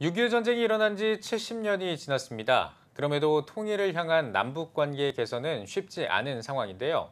6.25 전쟁이 일어난 지 70년이 지났습니다. 그럼에도 통일을 향한 남북 관계 개선은 쉽지 않은 상황인데요.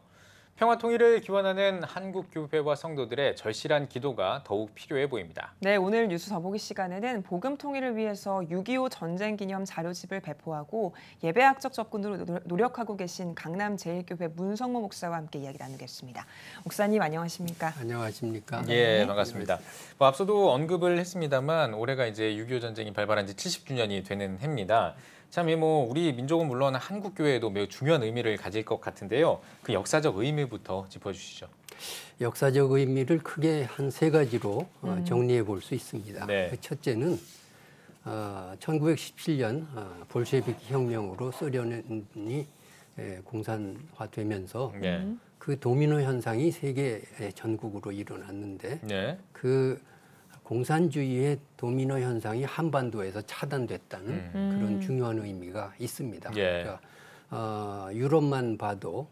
평화 통일을 기원하는 한국 교회와 성도들의 절실한 기도가 더욱 필요해 보입니다. 네, 오늘 뉴스 더보기 시간에는 복음 통일을 위해서 6.25 전쟁 기념 자료집을 배포하고 예배학적 접근으로 노력하고 계신 강남제일교회 문성모 목사와 함께 이야기 나누겠습니다. 목사님 안녕하십니까? 안녕하십니까? 예, 반갑습니다. 앞서도 언급을 했습니다만 올해가 이제 6.25 전쟁이 발발한 지 70주년이 되는 해입니다. 참, 우리 민족은 물론 한국교회에도 매우 중요한 의미를 가질 것 같은데요. 그 역사적 의미부터 짚어주시죠. 역사적 의미를 크게 한 세 가지로 정리해 볼 수 있습니다. 네. 첫째는 1917년 볼셰비키 혁명으로 소련이 공산화되면서 네. 그 도미노 현상이 세계 전국으로 일어났는데 네. 그 공산주의의 도미노 현상이 한반도에서 차단됐다는 그런 중요한 의미가 있습니다. 예. 그러니까 유럽만 봐도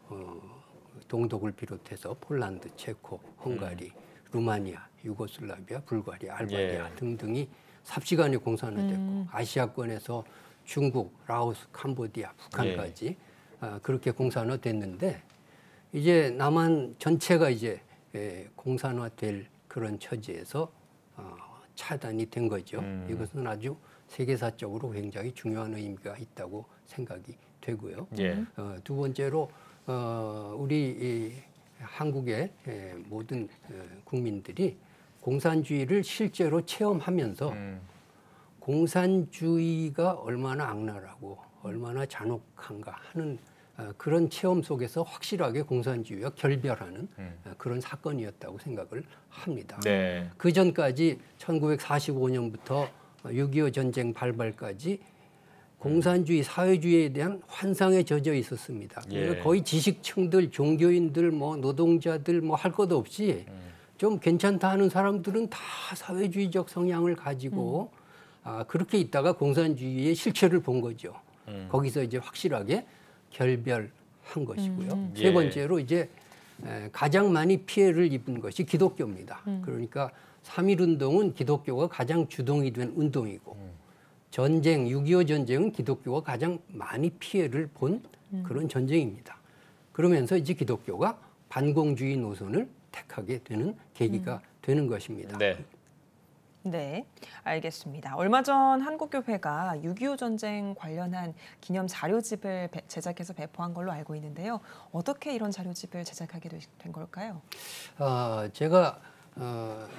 동독을 비롯해서 폴란드, 체코, 헝가리, 루마니아, 유고슬라비아, 불가리아, 알바니아 등등이 삽시간에 공산화됐고 아시아권에서 중국, 라오스, 캄보디아, 북한까지 그렇게 공산화됐는데 이제 남한 전체가 이제 공산화될 그런 처지에서 차단이 된 거죠. 이것은 아주 세계사적으로 굉장히 중요한 의미가 있다고 생각이 되고요. 예. 두 번째로 우리 한국의 모든 국민들이 공산주의를 실제로 체험하면서 공산주의가 얼마나 악랄하고 얼마나 잔혹한가 하는 그런 체험 속에서 확실하게 공산주의와 결별하는 그런 사건이었다고 생각을 합니다. 네. 그 전까지 1945년부터 6.25 전쟁 발발까지 공산주의, 사회주의에 대한 환상에 젖어 있었습니다. 예. 거의 지식층들, 종교인들, 노동자들 할 것 없이 좀 괜찮다 하는 사람들은 다 사회주의적 성향을 가지고 그렇게 있다가 공산주의의 실체를 본 거죠. 거기서 이제 확실하게 결별한 것이고요. 세 번째로 이제 가장 많이 피해를 입은 것이 기독교입니다. 그러니까 3.1운동은 기독교가 가장 주동이 된 운동이고 전쟁, 6.25 전쟁은 기독교가 가장 많이 피해를 본 그런 전쟁입니다. 그러면서 이제 기독교가 반공주의 노선을 택하게 되는 계기가 되는 것입니다. 네. 네, 알겠습니다. 얼마 전 한국교회가 6.25 전쟁 관련한 기념 자료집을 제작해서 배포한 걸로 알고 있는데요. 어떻게 이런 자료집을 제작하게 된 걸까요? 제가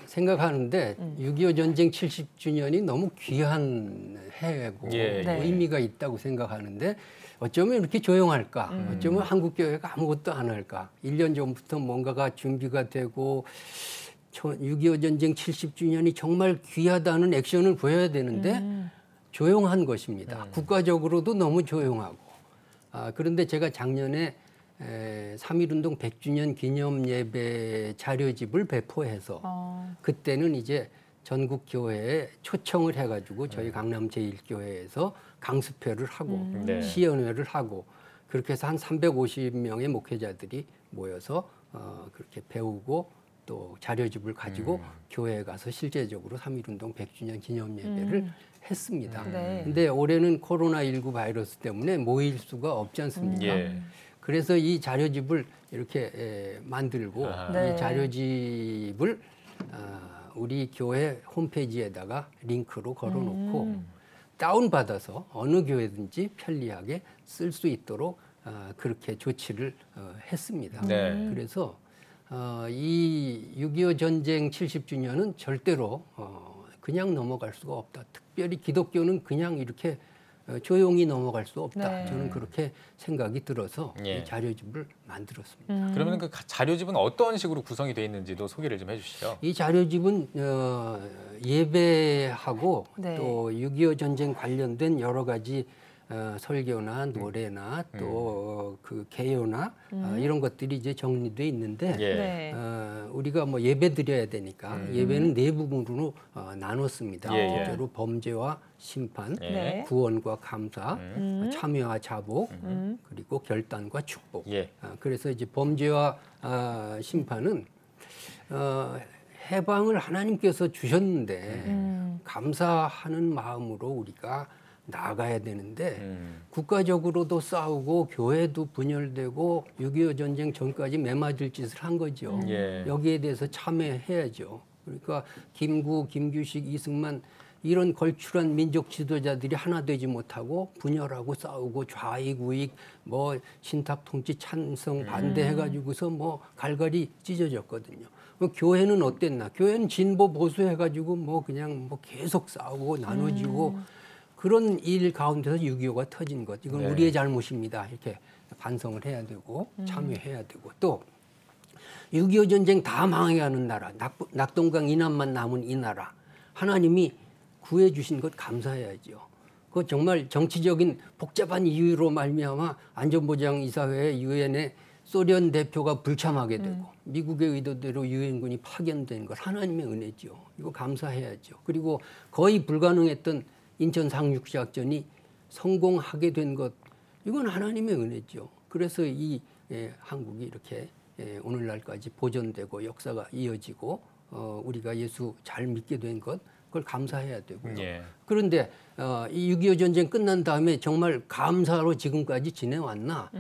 생각하는데 6.25 전쟁 70주년이 너무 귀한 해고 예, 네. 의미가 있다고 생각하는데 어쩌면 이렇게 조용할까? 어쩌면 한국교회가 아무것도 안 할까? 1년 전부터 뭔가가 준비가 되고 6.25 전쟁 70주년이 정말 귀하다는 액션을 보여야 되는데 조용한 것입니다. 국가적으로도 너무 조용하고. 그런데 제가 작년에 3.1운동 100주년 기념 예배 자료집을 배포해서 그때는 이제 전국 교회에 초청을 해가지고 저희 강남 제1교회에서 강습회를 하고 시연회를 하고 그렇게 해서 한 350명의 목회자들이 모여서 그렇게 배우고 또 자료집을 가지고 교회에 가서 실제적으로 3.1운동 100주년 기념 예배를 했습니다. 근데 올해는 코로나19 바이러스 때문에 모일 수가 없지 않습니까? 예. 그래서 이 자료집을 이렇게 만들고 이 자료집을 우리 교회 홈페이지에다가 링크로 걸어놓고 다운받아서 어느 교회든지 편리하게 쓸 수 있도록 그렇게 조치를 했습니다. 네. 그래서 이 6.25 전쟁 70주년은 절대로 그냥 넘어갈 수가 없다. 특별히 기독교는 그냥 이렇게 조용히 넘어갈 수 없다. 네. 저는 그렇게 생각이 들어서 이 자료집을 만들었습니다. 그러면 그 자료집은 어떤 식으로 구성이 되어 있는지도 소개를 좀 해주시죠. 이 자료집은 예배하고 또 6.25 전쟁 관련된 여러 가지 설교나 노래나 또 그 개요나 이런 것들이 이제 정리돼 있는데 우리가 예배 드려야 되니까 예배는 네 부분으로 나눴습니다. 첫째로 범죄와 심판, 구원과 감사, 참여와 자복, 그리고 결단과 축복. 그래서 이제 범죄와 심판은 해방을 하나님께서 주셨는데 감사하는 마음으로 우리가 나아가야 되는데 국가적으로도 싸우고 교회도 분열되고 6.25 전쟁 전까지 매맞을 짓을 한 거죠. 예. 여기에 대해서 참여해야죠. 그러니까 김구, 김규식, 이승만 이런 걸출한 민족 지도자들이 하나 되지 못하고 분열하고 싸우고 좌익, 우익, 뭐 신탁 통치 찬성 반대해가지고서 뭐 갈갈이 찢어졌거든요. 교회는 어땠나? 교회는 진보 보수 해가지고 뭐 그냥 뭐 계속 싸우고 나눠지고 그런 일 가운데서 6.25가 터진 것. 이건 네. 우리의 잘못입니다. 이렇게 반성을 해야 되고 참여해야 되고 또 6.25 전쟁 다 망해가는 나라, 낙동강 이남만 남은 이 나라 하나님이 구해주신 것 감사해야죠. 그 정말 정치적인 복잡한 이유로 말미암아 안전보장이사회 유엔에 소련 대표가 불참하게 되고 미국의 의도대로 유엔군이 파견된 것 하나님의 은혜죠. 이거 감사해야죠. 그리고 거의 불가능했던 인천 상륙작전이 성공하게 된 것 이건 하나님의 은혜죠. 그래서 이 한국이 이렇게 오늘날까지 보존되고 역사가 이어지고 우리가 예수 잘 믿게 된 것 그걸 감사해야 되고요. 예. 그런데 이 6.25 전쟁 끝난 다음에 정말 감사로 지금까지 지내왔나?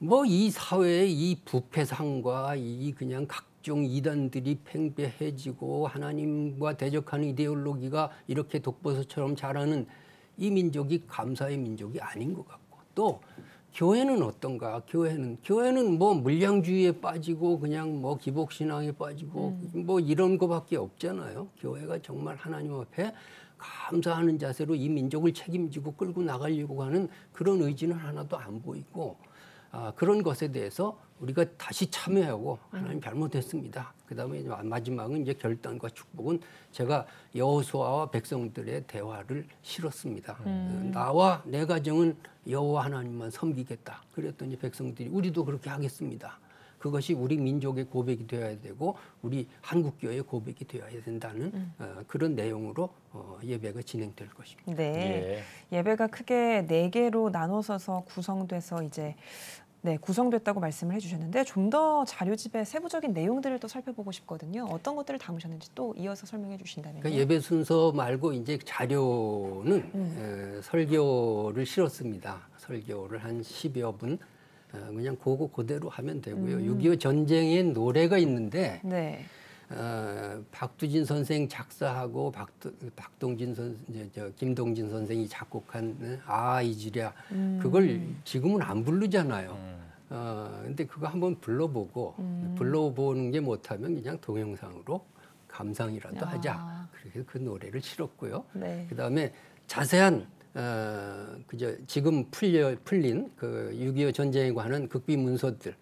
뭐 이 사회의 이 부패상과 이 그냥 각종 이단들이 팽배해지고 하나님과 대적하는 이데올로기가 이렇게 독버섯처럼 자라는 이 민족이 감사의 민족이 아닌 것 같고 또 교회는 어떤가? 교회는 뭐 물량주의에 빠지고 그냥 뭐 기복신앙에 빠지고 뭐 이런 거밖에 없잖아요. 교회가 정말 하나님 앞에 감사하는 자세로 이 민족을 책임지고 끌고 나가려고 하는 그런 의지는 하나도 안 보이고 그런 것에 대해서 우리가 다시 참여하고 하나님 잘못했습니다. 그다음에 마지막은 이제 결단과 축복은 제가 여호수아와 백성들의 대화를 실었습니다. 나와 내 가정은 여호와 하나님만 섬기겠다. 그랬더니 백성들이 우리도 그렇게 하겠습니다. 그것이 우리 민족의 고백이 되어야 되고 우리 한국교회의 고백이 되어야 된다는 그런 내용으로 예배가 진행될 것입니다. 네, 예배가 크게 4개로 나눠서서 구성돼서 이제 구성됐다고 말씀을 해주셨는데 좀 더 자료집의 세부적인 내용들을 또 살펴보고 싶거든요. 어떤 것들을 담으셨는지 또 이어서 설명해 주신다면요. 그러니까 예배 순서 말고 이제 자료는 설교를 실었습니다. 설교를 한 10여 분 그냥 그대로 하면 되고요. 6.25 전쟁의 노래가 있는데 네. 박두진 선생 작사하고 김동진 선생이 작곡한 이지랴 그걸 지금은 안 부르잖아요. 근데 그거 한번 불러보고 불러보는 게 못하면 그냥 동영상으로 감상이라도 하자. 그래서 그 노래를 실었고요. 네. 그다음에 자세한 지금 풀린 그 6.25 전쟁에 관한 극비 문서들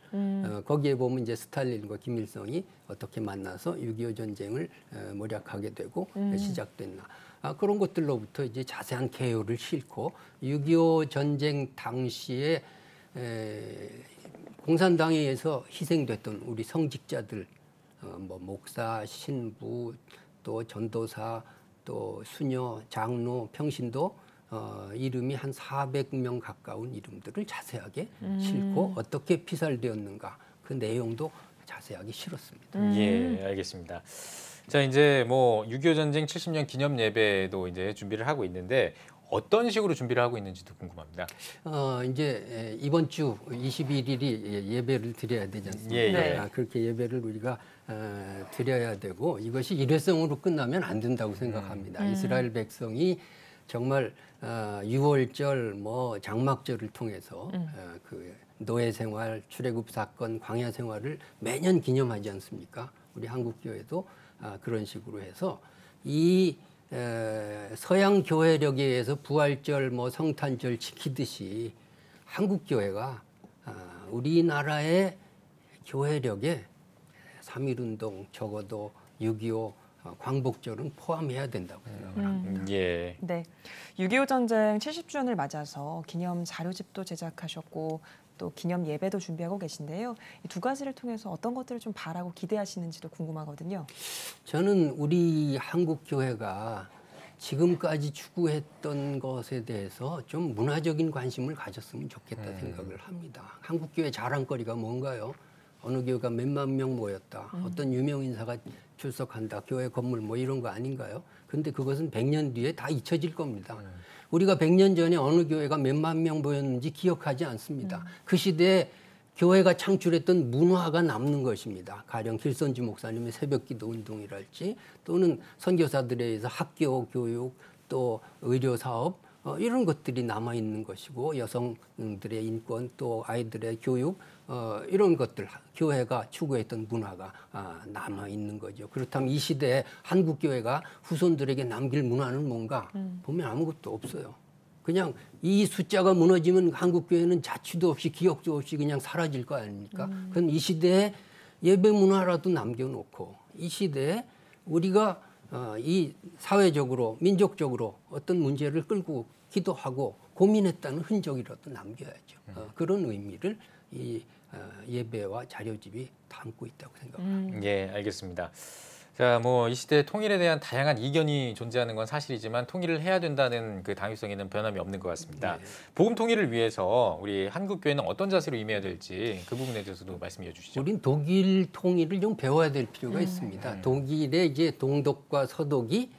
거기에 보면 이제 스탈린과 김일성이 어떻게 만나서 6.25 전쟁을 모략하게 되고 시작됐나 그런 것들로부터 이제 자세한 개요를 싣고 6.25 전쟁 당시에 공산당에 의해서 희생됐던 우리 성직자들 뭐 목사, 신부, 또 전도사, 또 수녀, 장로, 평신도 이름이 한 400명 가까운 이름들을 자세하게 싣고 어떻게 피살되었는가 그 내용도 자세하게 실었습니다. 예, 알겠습니다. 자, 이제 뭐 6.25 전쟁 70년 기념 예배도 이제 준비를 하고 있는데 어떤 식으로 준비를 하고 있는지도 궁금합니다. 이제 이번 주 21일이 예배를 드려야 되지 않습니까? 예, 예. 네. 그렇게 예배를 우리가 드려야 되고 이것이 일회성으로 끝나면 안 된다고 생각합니다. 이스라엘 백성이 정말 6월절, 뭐 장막절을 통해서 그 노예 생활, 출애굽 사건, 광야 생활을 매년 기념하지 않습니까? 우리 한국 교회도 그런 식으로 해서 이 서양 교회력에 의해서 부활절, 뭐 성탄절 지키듯이 한국 교회가 우리나라의 교회력에 3.1운동 적어도 6.25 광복절은 포함해야 된다고 생각을 합니다. 예. 네, 6.25 전쟁 70주년을 맞아서 기념 자료집도 제작하셨고 또 기념 예배도 준비하고 계신데요. 이 두 가지를 통해서 어떤 것들을 좀 바라고 기대하시는지도 궁금하거든요. 저는 우리 한국 교회가 지금까지 추구했던 것에 대해서 좀 문화적인 관심을 가졌으면 좋겠다 생각을 합니다. 한국 교회 자랑거리가 뭔가요? 어느 교회가 몇만 명 모였다. 어떤 유명 인사가 출석한다, 교회 건물 뭐 이런 거 아닌가요? 근데 그것은 100년 뒤에 다 잊혀질 겁니다. 우리가 100년 전에 어느 교회가 몇만 명 모였는지 기억하지 않습니다. 그 시대에 교회가 창출했던 문화가 남는 것입니다. 가령 길선지 목사님의 새벽기도 운동이랄지 또는 선교사들에 의해서 학교 교육 또 의료 사업 이런 것들이 남아 있는 것이고 여성들의 인권 또 아이들의 교육 이런 것들 교회가 추구했던 문화가 남아 있는 거죠. 그렇다면 이 시대에 한국 교회가 후손들에게 남길 문화는 뭔가 보면 아무것도 없어요. 그냥 이 숫자가 무너지면 한국 교회는 자취도 없이 기억도 없이 그냥 사라질 거 아닙니까? 그럼 이 시대에 예배 문화라도 남겨놓고 이 시대에 우리가 이 사회적으로 민족적으로 어떤 문제를 끌고 기도하고 고민했다는 흔적이라도 남겨야죠. 그런 의미를 이 예배와 자료집이 담고 있다고 생각합니다. 예, 알겠습니다. 자, 뭐 이 시대 통일에 대한 다양한 이견이 존재하는 건 사실이지만 통일을 해야 된다는 그 당위성에는 변함이 없는 것 같습니다. 네. 복음 통일을 위해서 우리 한국 교회는 어떤 자세로 임해야 될지 그 부분에 대해서도 말씀해 주시죠. 우린 독일 통일을 좀 배워야 될 필요가 있습니다. 독일의 이제 동독과 서독이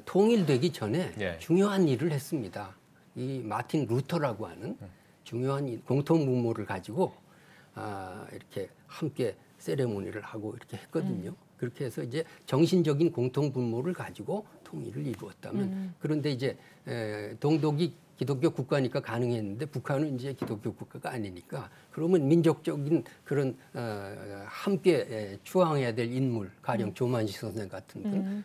통일되기 전에 예. 중요한 일을 했습니다. 이 마틴 루터라고 하는 중요한 공통 분모를 가지고 이렇게 함께 세레모니를 하고 이렇게 했거든요. 그렇게 해서 이제 정신적인 공통 분모를 가지고 통일을 이루었다면 그런데 이제 동독이 기독교 국가니까 가능했는데 북한은 이제 기독교 국가가 아니니까 그러면 민족적인 그런 함께 추앙해야 될 인물 가령 조만식 선생 같은 분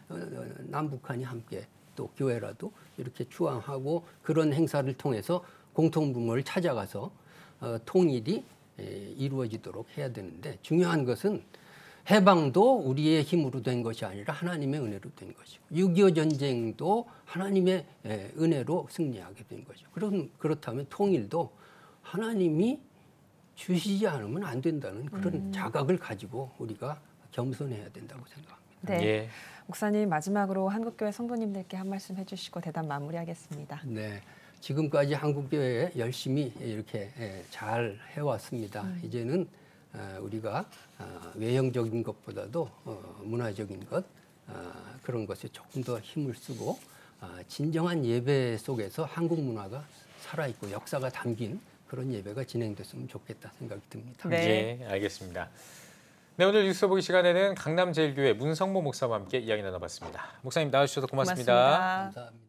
남북한이 함께 또 교회라도 이렇게 추앙하고 그런 행사를 통해서 공통 분모를 찾아가서 통일이 이루어지도록 해야 되는데 중요한 것은 해방도 우리의 힘으로 된 것이 아니라 하나님의 은혜로 된 것이고 6.25 전쟁도 하나님의 은혜로 승리하게 된 거죠. 그렇다면 통일도 하나님이 주시지 않으면 안 된다는 그런 자각을 가지고 우리가 겸손해야 된다고 생각합니다. 네. 예. 목사님 마지막으로 한국교회 성도님들께 한 말씀 해주시고 대담 마무리하겠습니다. 네. 지금까지 한국교회 열심히 이렇게 잘 해왔습니다. 이제는 우리가 외형적인 것보다도 문화적인 것 그런 것에 조금 더 힘을 쓰고 진정한 예배 속에서 한국 문화가 살아있고 역사가 담긴 그런 예배가 진행됐으면 좋겠다 생각이 듭니다. 네. 예, 알겠습니다. 네, 오늘 뉴스 보기 시간에는 강남제일교회 문성모 목사와 함께 이야기 나눠봤습니다. 목사님 나와주셔서 고맙습니다. 고맙습니다. 감사합니다.